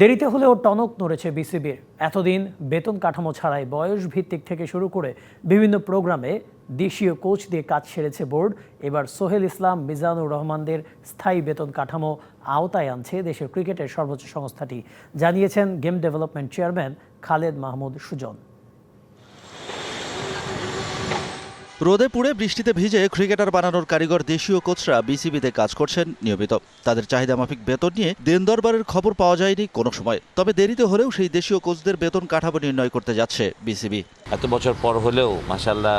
দেরিতে হলেও টনক নড়েছে বিসিবির। এতদিন বেতন কাঠামো ছাড়াই বয়স ভিত্তিক থেকে শুরু করে বিভিন্ন প্রোগ্রামে দেশীয় কোচ দিয়ে কাজ সেরেছে বোর্ড। এবার সোহেল ইসলাম, মিজানুর রহমানদের স্থায়ী বেতন কাঠামো আওতায় আনছে দেশের ক্রিকেটের সর্বোচ্চ সংস্থাটি, জানিয়েছেন game development chairman Khaled Mahmud Sujon. রোদে পুড়ে বৃষ্টিতে ভিজে ক্রিকেটার বানানোর কারিগর দেশীয় কোচরা বিসিবিতে কাজ করছেন নিয়মিত। তাদের চাহিদা মাফিক বেতন নিয়ে দিন দরবারের খবর পাওয়া যায়নি কোনো সময়। তবে দেরিতে হলেও সেই দেশীয় কোচদের বেতন কাঠামো নির্ণয় করতে যাচ্ছে বিসিবি। এত বছর পর হলেও মাশাআল্লাহ,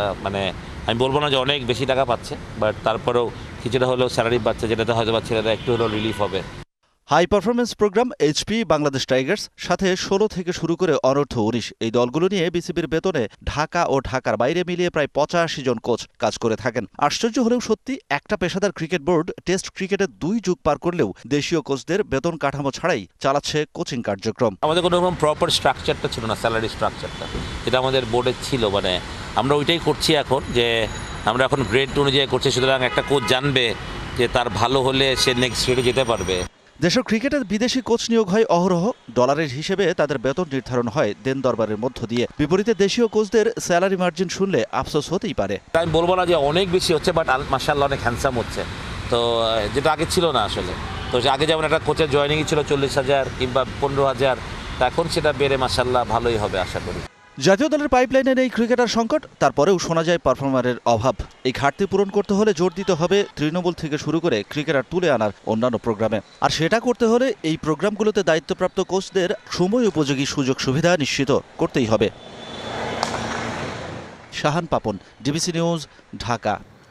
আমি বলবো না যে অনেক বেশি টাকা পাচ্ছে, বাট তারপরেও কিছুটা হলেও স্যালারি পাচ্ছে, যেটাতে হয়তো ছেলেরা একটু হলেও রিলিফ হবে। High performance programme HP, Bangladesh Tigers, সাথে 16 থেকে শুরু করে অনূর্ধ্ব 19 এই দলগুলো নিয়ে বিসিবির বেতনে ঢাকা ও ঢাকার বাইরে মিলিয়ে প্রায় 85 জন কোচ কাজ করে থাকেন। আশ্চর্য হলেও সত্যি, একটা পেশাদার ক্রিকেট বোর্ড টেস্ট ক্রিকেটে 2 যুগ পার করলেও দেশীয় কোচদের বেতন কাঠামো ছাড়াই চালাচ্ছে কোচিং কার্যক্রম। আমাদের কোনো রকম প্রপার স্ট্রাকচারটা ছিল না, স্যালারি স্ট্রাকচারটা যেটা আমাদের বোর্ডে ছিল। আমরা ওইটাই করছি এখন, যে আমরা এখন গ্রেড অনুযায়ী করছি। সুতরাং একটা কোচ জানবে যে তার ভালো হলে সে নেক্সট গ্রেডে যেতে পারবে। দেশের ক্রিকেটের বিদেশি কোচ নিয়োগ হয় অহরহ। ডলারের হিসেবে তাদের বেতন নির্ধারণ হয় দেন দরবারের মধ্য দিয়ে। বিপরীতে দেশীয় কোচদের স্যালারি মার্জিন শুনলে আফসোস হতেই পারে। আমি বলবো না যে অনেক বেশি হচ্ছে, বাট মাশাআল্লাহ অনেক হ্যান্ডসাম হচ্ছে। তো যেটা আগে ছিল না আসলে। তো আগে যেমন একটা কোচের জয়েনিং ছিল 40,000 কিংবা 15,000, এখন সেটা বেড়ে মাশাআল্লাহ ভালোই হবে আশা করি। জাতীয় দলের পাইপলাইনে নেই ক্রিকেটার সংকট, তারপরেও শোনা যায় পারফর্মারের অভাব। এই ঘাটতি পূরণ করতে হলে জোর দিতে হবে তৃণমূল থেকে শুরু করে ক্রিকেটার তুলে আনার অন্যান্য প্রোগ্রামে। আর সেটা করতে হলে এই প্রোগ্রামগুলোতে দায়িত্বপ্রাপ্ত কোচদের সময় উপযোগী সুযোগ সুবিধা নিশ্চিত করতেই হবে। Shahan Papon, DBC news, Dhaka.